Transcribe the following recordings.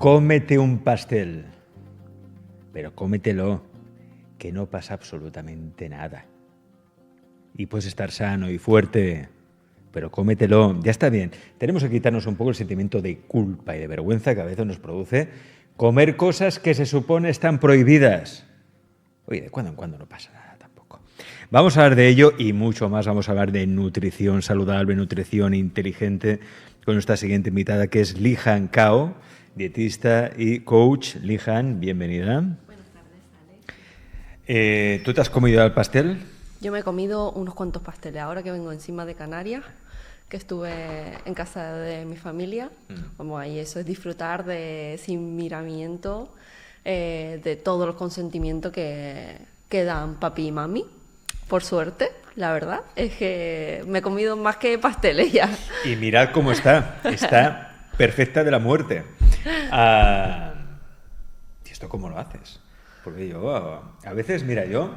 Cómete un pastel, pero cómetelo, que no pasa absolutamente nada. Y puedes estar sano y fuerte, pero cómetelo, ya está bien. Tenemos que quitarnos un poco el sentimiento de culpa y de vergüenza que a veces nos produce comer cosas que se supone están prohibidas. Oye, de cuando en cuando no pasa nada tampoco. Vamos a hablar de ello y mucho más. Vamos a hablar de nutrición saludable, nutrición inteligente, con nuestra siguiente invitada, que es Li-Han Cao, dietista y coach. Li-Han, bienvenida. Buenas tardes, Alex. ¿Tú te has comido el pastel? Yo me he comido unos cuantos pasteles. Ahora que vengo encima de Canarias, que estuve en casa de mi familia, vamos, ahí eso es disfrutar de sin miramiento, de todo el consentimiento que dan papi y mami. Por suerte, la verdad, es que me he comido más que pasteles ya. Y mirad cómo está. Está perfecta de la muerte. ¿Y esto cómo lo haces? Porque yo, a veces, mira, yo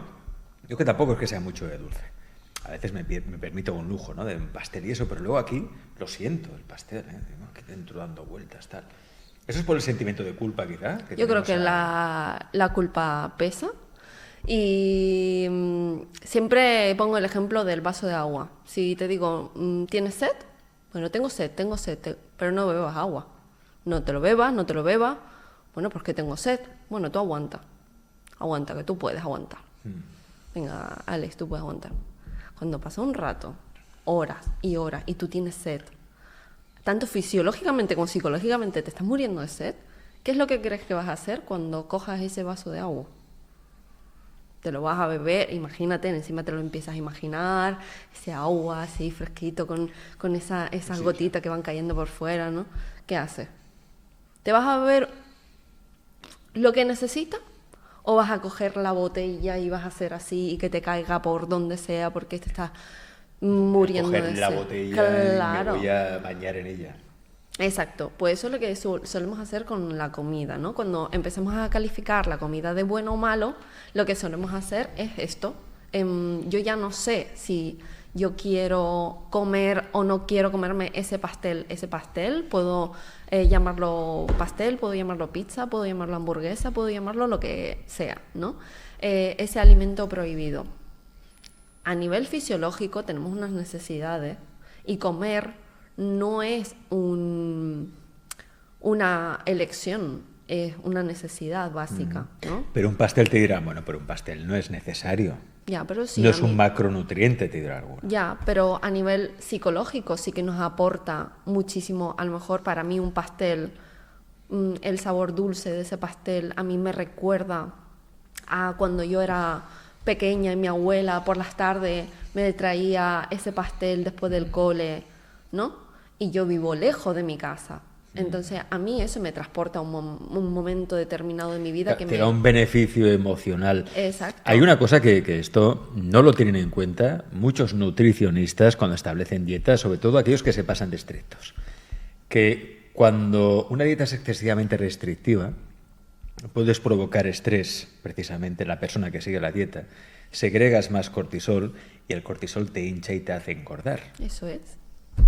que tampoco es que sea mucho de dulce. A veces me permito un lujo, ¿no? De un pastel y eso, pero luego aquí lo siento, el pastel, Digo, aquí dentro dando vueltas, tal. ¿Eso es por el sentimiento de culpa, quizá? Yo creo que la culpa pesa. Y siempre pongo el ejemplo del vaso de agua. Si te digo, ¿tienes sed? Bueno, tengo sed, pero no bebas agua. No te lo bebas. Bueno, pues que tengo sed. Bueno, tú aguanta, que tú puedes aguantar. Venga, Alex, tú puedes aguantar. Cuando pasa un rato, horas, y tú tienes sed, tanto fisiológicamente como psicológicamente te estás muriendo de sed, ¿qué es lo que crees que vas a hacer cuando cojas ese vaso de agua? Te lo vas a beber, imagínate, encima te lo empiezas a imaginar, ese agua así fresquito con esas gotitas que van cayendo por fuera, ¿no? ¿Qué haces? ¿Te vas a beber lo que necesitas? ¿O vas a coger la botella y vas a hacer así y que te caiga por donde sea porque te estás muriendo de sed? Coger la botella, claro, y me voy a bañar en ella. Exacto, pues eso es lo que solemos hacer con la comida, ¿no? Cuando empezamos a calificar la comida de bueno o malo, lo que solemos hacer es esto. Yo ya no sé si yo quiero comer o no quiero comerme ese pastel. Puedo llamarlo pastel, puedo llamarlo pizza, puedo llamarlo hamburguesa, puedo llamarlo lo que sea, ¿no? Ese alimento prohibido. A nivel fisiológico tenemos unas necesidades y comer no es una elección, es una necesidad básica, ¿no? Pero un pastel te dirá, bueno, pero un pastel no es necesario. Ya, pero sí. No es un macronutriente, te dirá alguno. Ya, pero a nivel psicológico sí que nos aporta muchísimo. A lo mejor para mí un pastel, el sabor dulce de ese pastel a mí me recuerda a cuando yo era pequeña y mi abuela por las tardes me traía ese pastel después del cole, ¿no? Y yo vivo lejos de mi casa. Entonces, a mí eso me transporta a un momento determinado de mi vida que te da un beneficio emocional. Exacto. Hay una cosa que esto no lo tienen en cuenta muchos nutricionistas cuando establecen dietas, sobre todo aquellos que se pasan de estrictos. Que cuando una dieta es excesivamente restrictiva, puedes provocar estrés, precisamente, en la persona que sigue la dieta. Segregas más cortisol y el cortisol te hincha y te hace engordar. Eso es.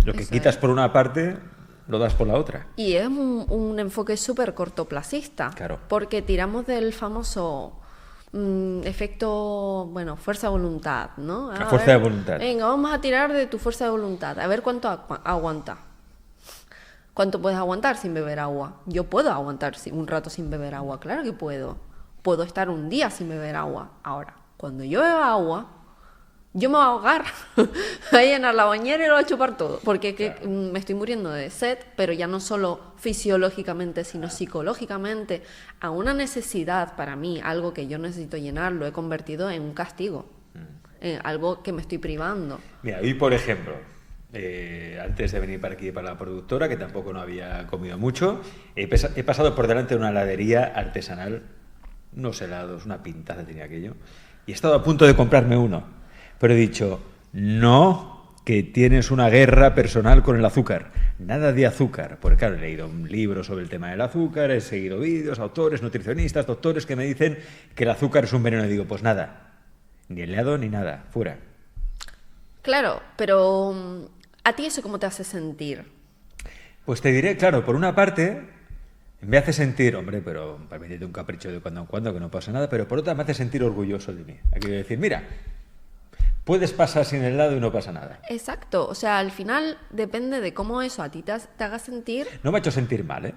Lo que quitas por una parte, lo das por la otra. Y es un enfoque súper cortoplacista. Claro. Porque tiramos del famoso efecto, bueno, fuerza de voluntad, ¿no? La fuerza de voluntad. Venga, vamos a tirar de tu fuerza de voluntad. A ver cuánto aguanta. ¿Cuánto puedes aguantar sin beber agua? Yo puedo aguantar un rato sin beber agua, claro que puedo. Puedo estar un día sin beber agua. Ahora, cuando yo beba agua, yo me voy a ahogar, voy a llenar la bañera y lo voy a chupar todo, porque claro, me estoy muriendo de sed, pero ya no solo fisiológicamente, sino psicológicamente, a una necesidad para mí, algo que yo necesito llenar, lo he convertido en un castigo, en algo que me estoy privando. Mira, hoy por ejemplo, antes de venir para aquí, para la productora, que tampoco no había comido mucho, he pasado por delante de una heladería artesanal, unos helados, una pintaza tenía aquello, y he estado a punto de comprarme uno. Pero he dicho, no, que tienes una guerra personal con el azúcar. Nada de azúcar. Porque claro, he leído un libro sobre el tema del azúcar, he seguido vídeos, autores, nutricionistas, doctores que me dicen que el azúcar es un veneno. Y digo, pues nada, ni helado ni nada, fuera. Claro, pero ¿a ti eso cómo te hace sentir? Pues te diré, claro, por una parte, me hace sentir, hombre, pero permítete un capricho de cuando en cuando, que no pasa nada, pero por otra me hace sentir orgulloso de mí. Aquí voy a decir, mira, puedes pasar sin helado y no pasa nada. Exacto, o sea, al final depende de cómo eso a ti te haga sentir. No me ha hecho sentir mal, ¿eh?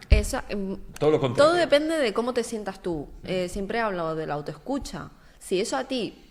Todo lo contrario. Todo depende de cómo te sientas tú. Siempre he hablado de la autoescucha. Si eso a ti...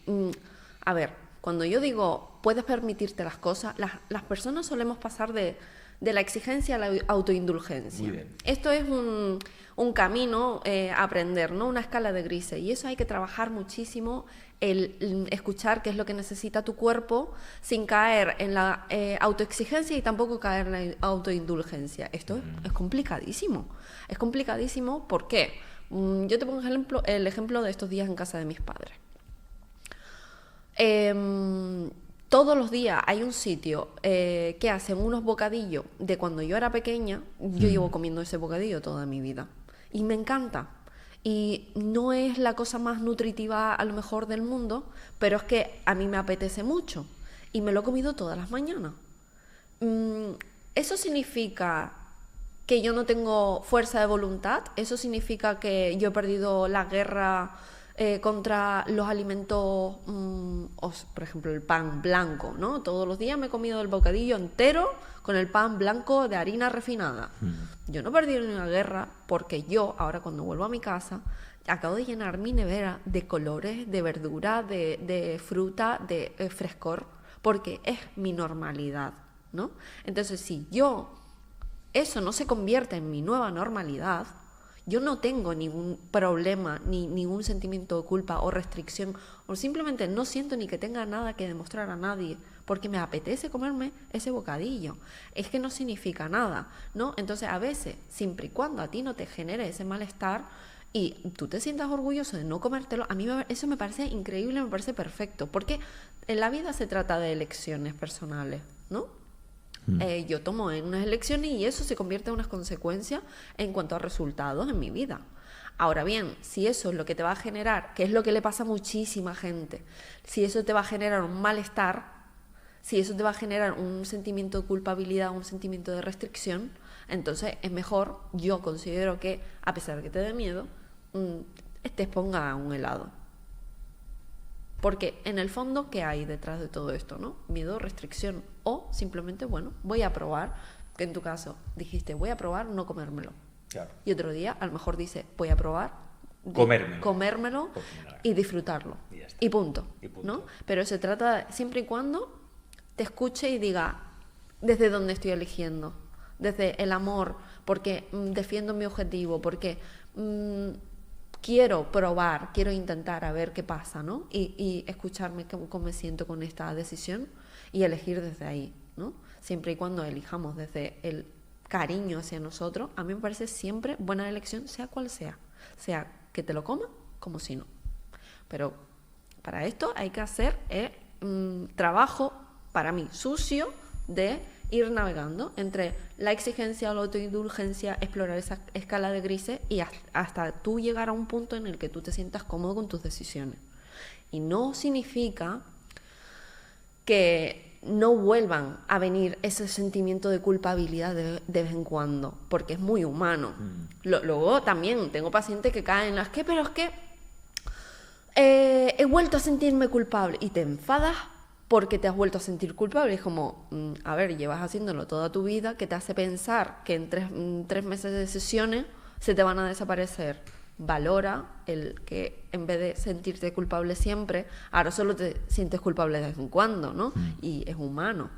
a ver, cuando yo digo puedes permitirte las cosas, las personas solemos pasar de la exigencia a la autoindulgencia. Muy bien. Esto es un camino a aprender, ¿no? Una escala de grises. Y eso hay que trabajar muchísimo, el escuchar qué es lo que necesita tu cuerpo sin caer en la autoexigencia y tampoco caer en la autoindulgencia. Esto es complicadísimo. Es complicadísimo, ¿por qué? Yo te pongo el ejemplo de estos días en casa de mis padres. Todos los días hay un sitio que hacen unos bocadillos de cuando yo era pequeña. Yo llevo comiendo ese bocadillo toda mi vida y me encanta. Y no es la cosa más nutritiva a lo mejor del mundo, pero es que a mí me apetece mucho y me lo he comido todas las mañanas. ¿Eso significa que yo no tengo fuerza de voluntad? ¿Eso significa que yo he perdido la guerra contra los alimentos, por ejemplo el pan blanco, ¿no? Todos los días me he comido el bocadillo entero con el pan blanco de harina refinada. Yo no he perdido ni una guerra porque yo ahora cuando vuelvo a mi casa acabo de llenar mi nevera de colores, de verdura, de fruta, de frescor, porque es mi normalidad, ¿no? Entonces si eso no se convierte en mi nueva normalidad, yo no tengo ningún problema, ni ningún sentimiento de culpa o restricción, o simplemente no siento ni que tenga nada que demostrar a nadie, porque me apetece comerme ese bocadillo. Es que no significa nada, ¿no? Entonces, a veces, siempre y cuando a ti no te genere ese malestar y tú te sientas orgulloso de no comértelo, a mí eso me parece increíble, me parece perfecto, porque en la vida se trata de elecciones personales, ¿no? Yo tomo unas elecciones y eso se convierte en unas consecuencias en cuanto a resultados en mi vida. Ahora bien, si eso es lo que te va a generar, que es lo que le pasa a muchísima gente, si eso te va a generar un malestar, si eso te va a generar un sentimiento de culpabilidad, un sentimiento de restricción, entonces es mejor, yo considero que, a pesar de que te dé miedo, te exponga a un helado. Porque en el fondo, ¿qué hay detrás de todo esto, no? Miedo, restricción o simplemente, bueno, voy a probar, que en tu caso dijiste, voy a probar no comérmelo. Claro. Y otro día a lo mejor dice, voy a probar comérmelo y disfrutarlo. Y punto, ¿no? Pero se trata siempre y cuando te escuche y diga, ¿desde dónde estoy eligiendo? Desde el amor, porque defiendo mi objetivo, porque quiero probar, quiero intentar a ver qué pasa, ¿no? Y escucharme cómo me siento con esta decisión y elegir desde ahí, ¿no? Siempre y cuando elijamos desde el cariño hacia nosotros, a mí me parece siempre buena elección, sea cual sea que te lo comas como si no. Pero para esto hay que hacer trabajo, para mí, sucio, de ir navegando entre la exigencia, la autoindulgencia, explorar esa escala de grises y hasta tú llegar a un punto en el que tú te sientas cómodo con tus decisiones. Y no significa que no vuelvan a venir ese sentimiento de culpabilidad de vez en cuando, porque es muy humano. Luego también tengo pacientes que caen en las que, pero es que he vuelto a sentirme culpable y te enfadas porque te has vuelto a sentir culpable. Es como, a ver, llevas haciéndolo toda tu vida, que te hace pensar que en tres meses de sesiones se te van a desaparecer. Valora el que en vez de sentirte culpable siempre, ahora solo te sientes culpable de vez en cuando, ¿no? Y es humano.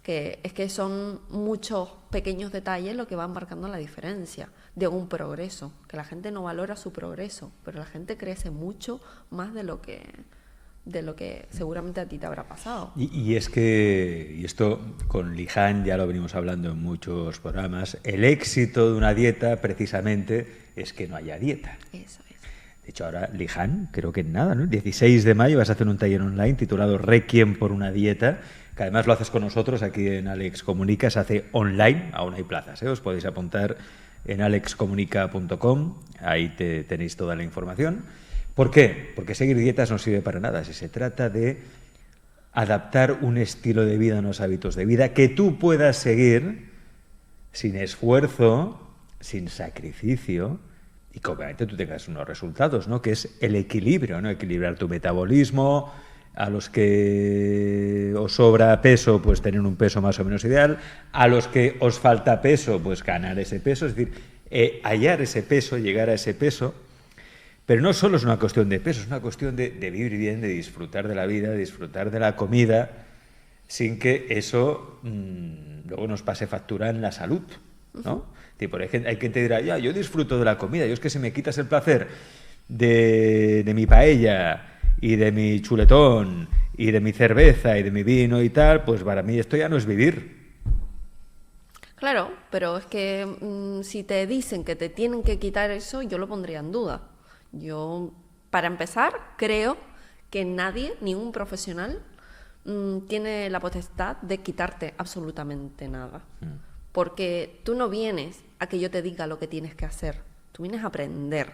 Que es que son muchos pequeños detalles lo que van marcando la diferencia de un progreso. Que la gente no valora su progreso, pero la gente crece mucho más de lo que seguramente a ti te habrá pasado. Y es que, y esto con Lijan ya lo venimos hablando en muchos programas, el éxito de una dieta precisamente es que no haya dieta. Eso es. De hecho, ahora Lijan, creo que en nada, ¿no? El 16 de mayo vas a hacer un taller online titulado Requiem por una dieta, que además lo haces con nosotros aquí en Alex Comunica, se hace online, aún hay plazas, ¿eh? Os podéis apuntar en alexcomunica.com, ahí tenéis toda la información. ¿Por qué? Porque seguir dietas no sirve para nada. Si se trata de adaptar un estilo de vida, unos hábitos de vida que tú puedas seguir sin esfuerzo, sin sacrificio y que obviamente tú tengas unos resultados, ¿no? Que es el equilibrio, ¿no? Equilibrar tu metabolismo, a los que os sobra peso, pues tener un peso más o menos ideal, a los que os falta peso, pues ganar ese peso, es decir, hallar ese peso, llegar a ese peso. Pero no solo es una cuestión de peso, es una cuestión de vivir bien, de disfrutar de la vida, de disfrutar de la comida, sin que eso luego nos pase factura en la salud, ¿no? Tipo, hay gente que dirá, ya, yo disfruto de la comida, yo es que si me quitas el placer de mi paella y de mi chuletón y de mi cerveza y de mi vino y tal, pues para mí esto ya no es vivir. Claro, pero es que si te dicen que te tienen que quitar eso, yo lo pondría en duda. Yo, para empezar, creo que nadie, ningún profesional, tiene la potestad de quitarte absolutamente nada. Porque tú no vienes a que yo te diga lo que tienes que hacer, tú vienes a aprender.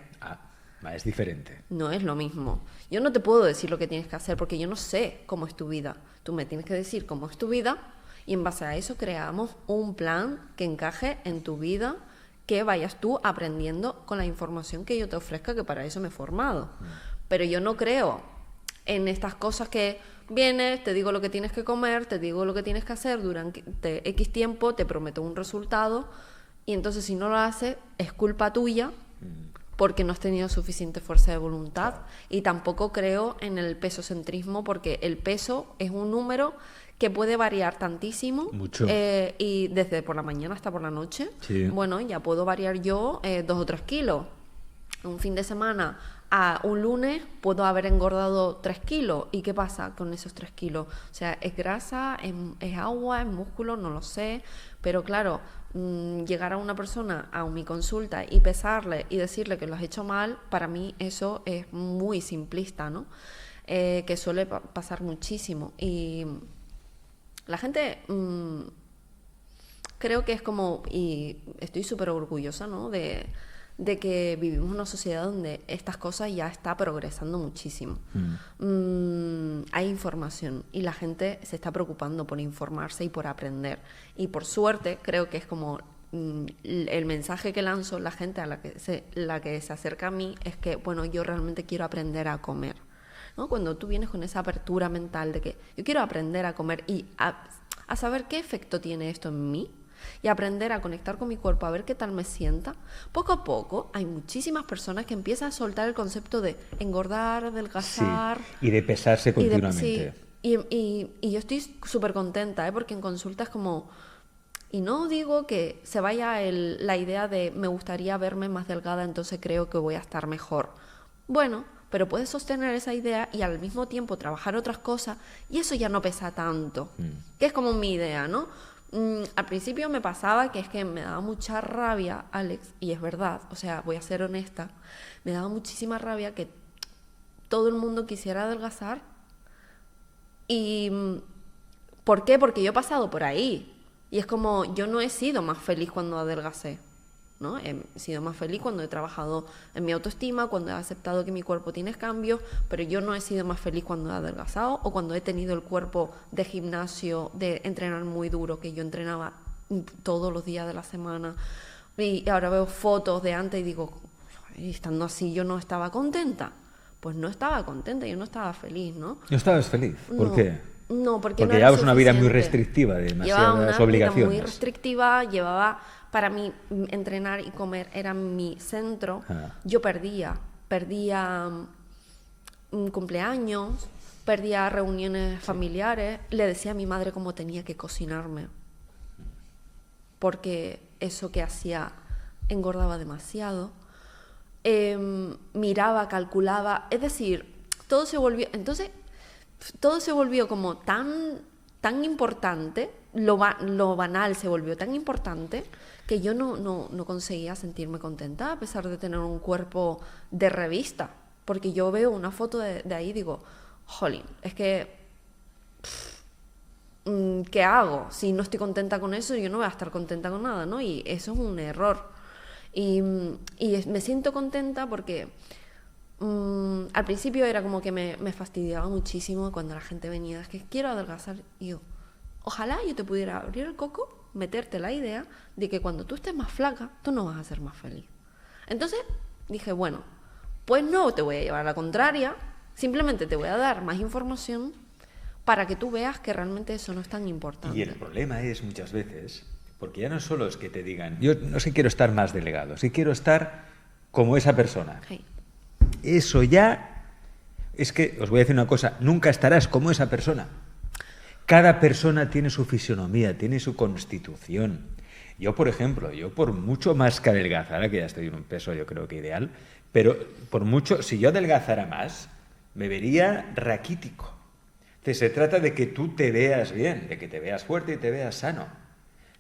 Es diferente. No es lo mismo. Yo no te puedo decir lo que tienes que hacer porque yo no sé cómo es tu vida. Tú me tienes que decir cómo es tu vida y en base a eso creamos un plan que encaje en tu vida, que vayas tú aprendiendo con la información que yo te ofrezca, que para eso me he formado. Pero yo no creo en estas cosas que vienes, te digo lo que tienes que comer, te digo lo que tienes que hacer durante X tiempo, te prometo un resultado y entonces si no lo haces es culpa tuya porque no has tenido suficiente fuerza de voluntad. Y tampoco creo en el pesocentrismo porque el peso es un número que puede variar tantísimo. Mucho. Y desde por la mañana hasta por la noche, sí. Bueno, ya puedo variar yo 2 o 3 kilos. Un fin de semana a un lunes puedo haber engordado 3 kilos. ¿Y qué pasa con esos 3 kilos? O sea, ¿es grasa, es agua, es músculo? No lo sé. Pero claro, llegar a una persona a mi consulta y pesarle y decirle que lo has hecho mal, para mí eso es muy simplista, ¿no? Que suele pasar muchísimo. Y la gente creo que es como, y estoy súper orgullosa, ¿no? de que vivimos en una sociedad donde estas cosas ya está progresando muchísimo. Hay información y la gente se está preocupando por informarse y por aprender. Y por suerte creo que es como el mensaje que lanzo la gente a la que se acerca a mí es que, bueno, yo realmente quiero aprender a comer, ¿no? Cuando tú vienes con esa apertura mental de que yo quiero aprender a comer y a saber qué efecto tiene esto en mí, y aprender a conectar con mi cuerpo, a ver qué tal me sienta, poco a poco hay muchísimas personas que empiezan a soltar el concepto de engordar, adelgazar. Sí, y de pesarse continuamente. Y yo estoy súper contenta, porque en consultas como... Y no digo que se vaya la idea de me gustaría verme más delgada, entonces creo que voy a estar mejor. Bueno, pero puedes sostener esa idea y al mismo tiempo trabajar otras cosas y eso ya no pesa tanto, que es como mi idea, ¿no? Al principio me pasaba que es que me daba mucha rabia, Alex, y es verdad, o sea, voy a ser honesta, me daba muchísima rabia que todo el mundo quisiera adelgazar. ¿Y por qué? Porque yo he pasado por ahí y es como, yo no he sido más feliz cuando adelgacé, ¿no? He sido más feliz cuando he trabajado en mi autoestima, cuando he aceptado que mi cuerpo tiene cambios, pero yo no he sido más feliz cuando he adelgazado o cuando he tenido el cuerpo de gimnasio, de entrenar muy duro, que yo entrenaba todos los días de la semana. Y ahora veo fotos de antes y digo, estando así yo no estaba contenta. Pues no estaba contenta, yo no estaba feliz, ¿no? ¿No estabas feliz? ¿Por qué? No, porque no llevabas era una vida muy suficiente. restrictiva, de demasiadas Llevaba una obligaciones. vida muy restrictiva, para mí entrenar y comer era mi centro. Yo perdía cumpleaños, perdía reuniones familiares, le decía a mi madre cómo tenía que cocinarme, porque eso que hacía engordaba demasiado. Miraba, calculaba, es decir, todo se volvió como tan importante, lo banal se volvió tan importante que yo no conseguía sentirme contenta a pesar de tener un cuerpo de revista, porque yo veo una foto de ahí y digo, jolín, es que ¿qué hago? Si no estoy contenta con eso, yo no voy a estar contenta con nada, ¿no? Y eso es un error. Y me siento contenta porque al principio era como que me fastidiaba muchísimo cuando la gente venía, es que quiero adelgazar. Y yo, ojalá yo te pudiera abrir el coco meterte la idea de que cuando tú estés más flaca, tú no vas a ser más feliz. Entonces dije, bueno, pues no te voy a llevar a la contraria, simplemente te voy a dar más información para que tú veas que realmente eso no es tan importante. Y el problema es muchas veces, porque ya no solo es que te digan, yo no sé, quiero estar más delgado, sí quiero estar como esa persona. Sí. Eso ya, es que os voy a decir una cosa, nunca estarás como esa persona. Cada persona tiene su fisionomía, tiene su constitución. Yo, por ejemplo, por mucho más que adelgazara, que ya estoy en un peso yo creo que ideal, pero por mucho, si yo adelgazara más, me vería raquítico. Entonces, se trata de que tú te veas bien, de que te veas fuerte y te veas sano.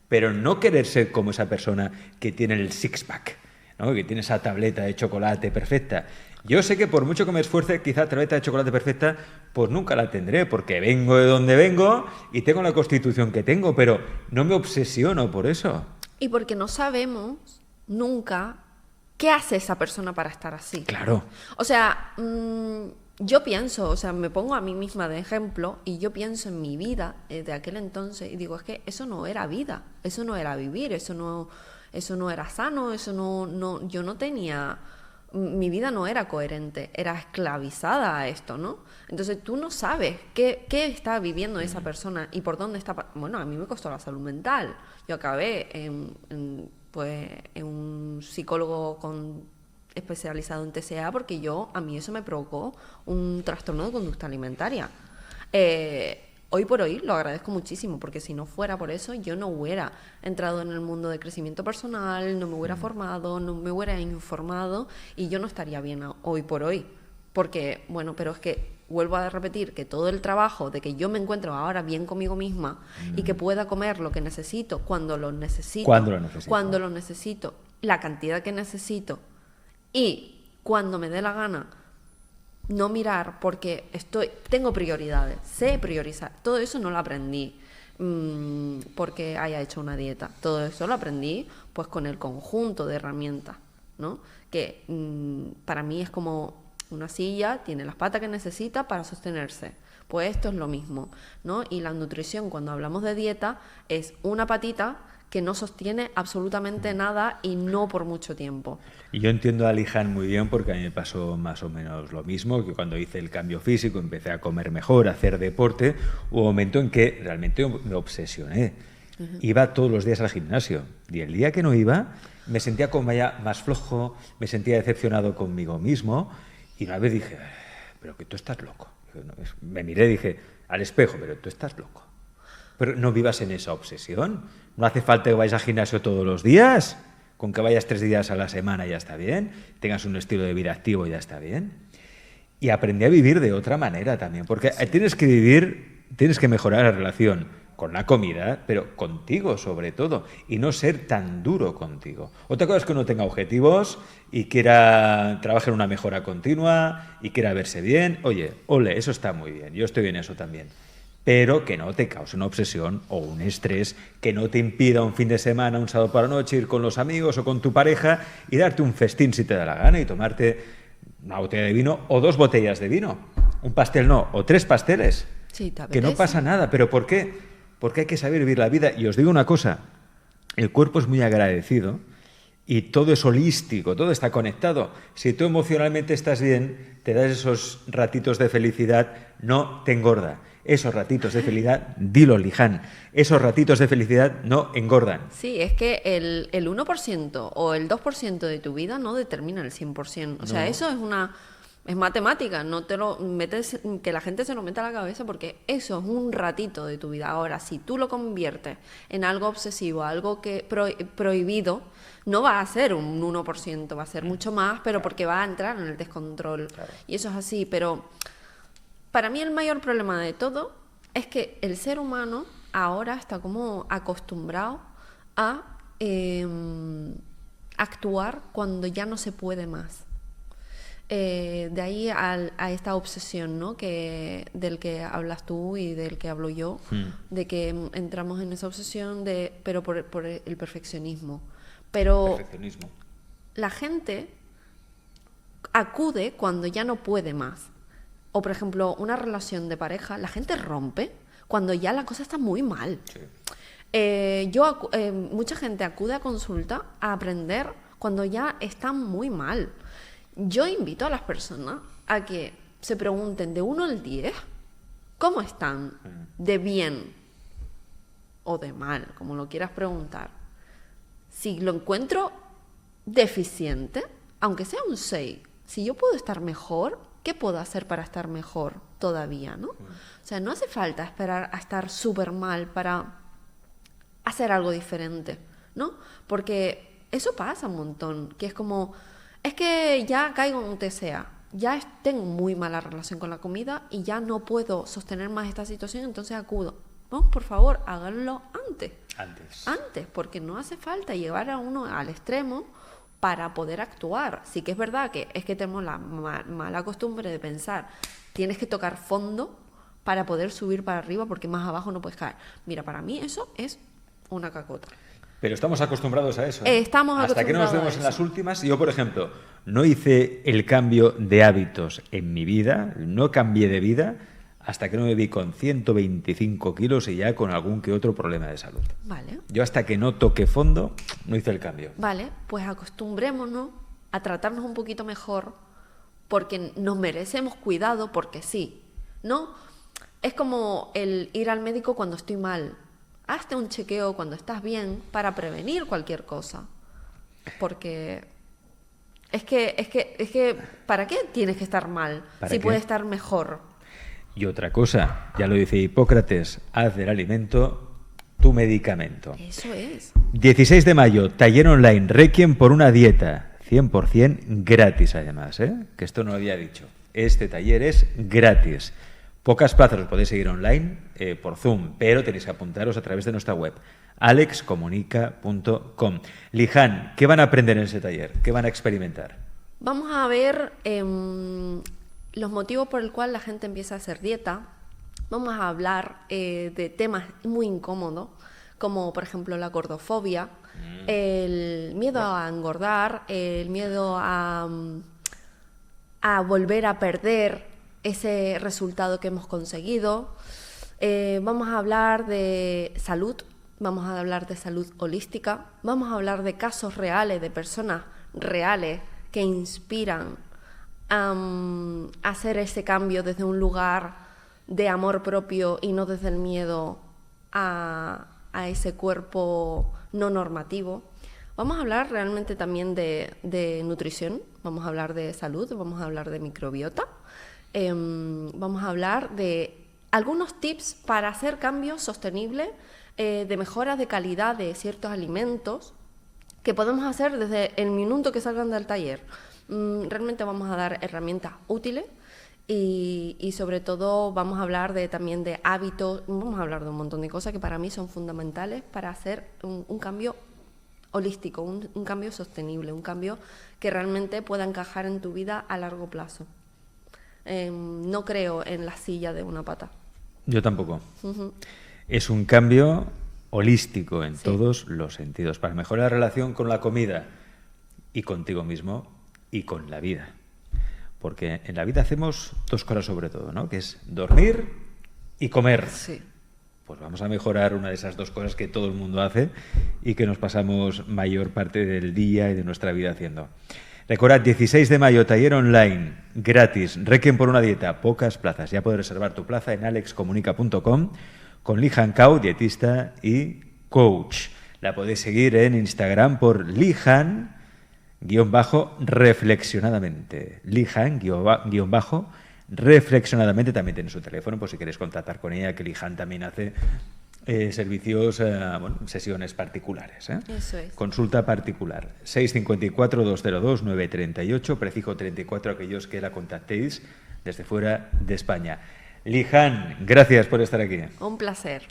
Pero no querer ser como esa persona que tiene el six-pack, ¿no? Que tiene esa tableta de chocolate perfecta. Yo sé que por mucho que me esfuerce, quizá tableta de chocolate perfecta, pues nunca la tendré, porque vengo de donde vengo y tengo la constitución que tengo, pero no me obsesiono por eso. Y porque no sabemos nunca qué hace esa persona para estar así. Claro. O sea, yo pienso, o sea, me pongo a mí misma de ejemplo y yo pienso en mi vida de aquel entonces y digo, es que eso no era vida, eso no era vivir, eso no era sano, yo no tenía, mi vida no era coherente, era esclavizada a esto, ¿no? Entonces tú no sabes qué está viviendo esa persona y por dónde está. Bueno, a mí me costó la salud mental. Yo acabé en un psicólogo especializado en TCA porque a mí eso me provocó un trastorno de conducta alimentaria. Hoy por hoy lo agradezco muchísimo porque si no fuera por eso yo no hubiera entrado en el mundo de crecimiento personal, no me hubiera formado, no me hubiera informado y yo no estaría bien hoy por hoy. Porque, bueno, pero es que vuelvo a repetir que todo el trabajo de que yo me encuentro ahora bien conmigo misma y que pueda comer lo que necesito cuando lo necesito, la cantidad que necesito y cuando me dé la gana, no mirar porque tengo prioridades, sé priorizar. Todo eso no lo aprendí porque haya hecho una dieta. Todo eso lo aprendí pues con el conjunto de herramientas, ¿no? Que para mí es como una silla, tiene las patas que necesita para sostenerse. Pues esto es lo mismo, ¿no? Y la nutrición, cuando hablamos de dieta, es una patita que no sostiene absolutamente nada y no por mucho tiempo. Y yo entiendo a Lijan muy bien porque a mí me pasó más o menos lo mismo, que cuando hice el cambio físico, empecé a comer mejor, a hacer deporte, hubo un momento en que realmente me obsesioné. Iba todos los días al gimnasio y el día que no iba me sentía como ya más flojo, me sentía decepcionado conmigo mismo y una vez dije, pero que tú estás loco. Me miré y dije al espejo, pero tú estás loco. Pero no vivas en esa obsesión. No hace falta que vayas al gimnasio todos los días. Con que vayas 3 días a la semana ya está bien. Tengas un estilo de vida activo ya está bien. Y aprendí a vivir de otra manera también. Porque tienes que mejorar la relación con la comida, pero contigo sobre todo. Y no ser tan duro contigo. Otra cosa es que uno tenga objetivos y quiera trabajar en una mejora continua y quiera verse bien. Oye, ole, eso está muy bien. Yo estoy en eso también. Pero que no te cause una obsesión o un estrés que no te impida un fin de semana, un sábado por la noche, ir con los amigos o con tu pareja y darte un festín si te da la gana y tomarte una botella de vino o 2 botellas de vino. Un pastel no, o 3 pasteles. Sí, te que no apetece. pasa nada. ¿Pero por qué? Porque hay que saber vivir la vida. Y os digo una cosa, el cuerpo es muy agradecido y todo es holístico, todo está conectado. Si tú emocionalmente estás bien, te das esos ratitos de felicidad, no te engorda. Esos ratitos de felicidad, dilo, Lijan, esos ratitos de felicidad no engordan. Sí, es que el 1% o el 2% de tu vida no determina el 100%. O sea, eso es matemática, no te lo metes, que la gente se lo meta a la cabeza porque eso es un ratito de tu vida. Ahora, si tú lo conviertes en algo obsesivo, algo que prohibido, no va a ser un 1%, va a ser mucho más, pero porque va a entrar en el descontrol. Claro. Y eso es así, pero para mí el mayor problema de todo es que el ser humano ahora está como acostumbrado a actuar cuando ya no se puede más. De ahí a esta obsesión, ¿no? Del que hablas tú y del que hablo yo, de que entramos en esa obsesión pero por el perfeccionismo. Pero la gente acude cuando ya no puede más. O, por ejemplo, una relación de pareja, la gente rompe cuando ya la cosa está muy mal. Sí. Mucha gente acude a consulta a aprender cuando ya están muy mal. Yo invito a las personas a que se pregunten de 1 al 10, ¿cómo están? De bien o de mal, como lo quieras preguntar. Si lo encuentro deficiente, aunque sea un 6, si yo puedo estar mejor, ¿qué puedo hacer para estar mejor todavía, no? O sea, no hace falta esperar a estar súper mal para hacer algo diferente, ¿no? Porque eso pasa un montón, que es como, es que ya caigo en un TCA, ya tengo muy mala relación con la comida y ya no puedo sostener más esta situación, entonces acudo. No, por favor, háganlo antes. Antes, porque no hace falta llevar a uno al extremo para poder actuar. Sí que es verdad que tenemos la mala costumbre de pensar, tienes que tocar fondo para poder subir para arriba porque más abajo no puedes caer. Mira, para mí eso es una cacota. Pero estamos acostumbrados a eso. Estamos acostumbrados. Hasta que no nos vemos en las últimas. Yo, por ejemplo, no hice el cambio de hábitos en mi vida, no cambié de vida hasta que no me vi con 125 kilos y ya con algún que otro problema de salud. Vale. Yo hasta que no toqué fondo, no hice el cambio. Vale, pues acostumbrémonos a tratarnos un poquito mejor porque nos merecemos cuidado porque sí, ¿no? Es como el ir al médico cuando estoy mal. Hazte un chequeo cuando estás bien para prevenir cualquier cosa. Porque es que ¿para qué tienes que estar mal si puedes estar mejor? Y otra cosa, ya lo dice Hipócrates, haz del alimento tu medicamento. Eso es. 16 de mayo, taller online, Requiem por una dieta, 100% gratis además, que esto no lo había dicho. Este taller es gratis. Pocas plazas, os podéis seguir online por Zoom, pero tenéis que apuntaros a través de nuestra web, alexcomunica.com. Lijan, ¿qué van a aprender en ese taller? ¿Qué van a experimentar? Vamos a ver los motivos por el cual la gente empieza a hacer dieta. Vamos a hablar de temas muy incómodos, como por ejemplo la gordofobia, el miedo a engordar, el miedo a volver a perder ese resultado que hemos conseguido. Vamos a hablar de salud, vamos a hablar de salud holística, vamos a hablar de casos reales, de personas reales que inspiran a hacer ese cambio desde un lugar de amor propio y no desde el miedo a ese cuerpo no normativo. Vamos a hablar realmente también de nutrición, vamos a hablar de salud, vamos a hablar de microbiota, vamos a hablar de algunos tips para hacer cambios sostenibles, de mejoras de calidad de ciertos alimentos que podemos hacer desde el minuto que salgan del taller. Realmente vamos a dar herramientas útiles y sobre todo vamos a hablar también de hábitos, vamos a hablar de un montón de cosas que para mí son fundamentales para hacer un cambio holístico, un cambio sostenible, un cambio que realmente pueda encajar en tu vida a largo plazo. No creo en la silla de una pata. Yo tampoco. Es un cambio holístico en todos los sentidos, para mejorar la relación con la comida y contigo mismo y con la vida. Porque en la vida hacemos dos cosas sobre todo, ¿no? Que es dormir y comer. Sí. Pues vamos a mejorar una de esas dos cosas que todo el mundo hace y que nos pasamos mayor parte del día y de nuestra vida haciendo. Recordad, 16 de mayo, taller online, gratis, Requiem por una dieta, pocas plazas. Ya puedes reservar tu plaza en alexcomunica.com con Lijan Cao, dietista y coach. La podéis seguir en Instagram por Lijan-reflexionadamente. Lijan-reflexionadamente. También tiene su teléfono por si queréis contactar con ella, que Lijan también hace servicios, sesiones particulares. Eso es. Consulta particular. 654-202-938, prefijo 34 aquellos que la contactéis desde fuera de España. Lijan, gracias por estar aquí. Un placer.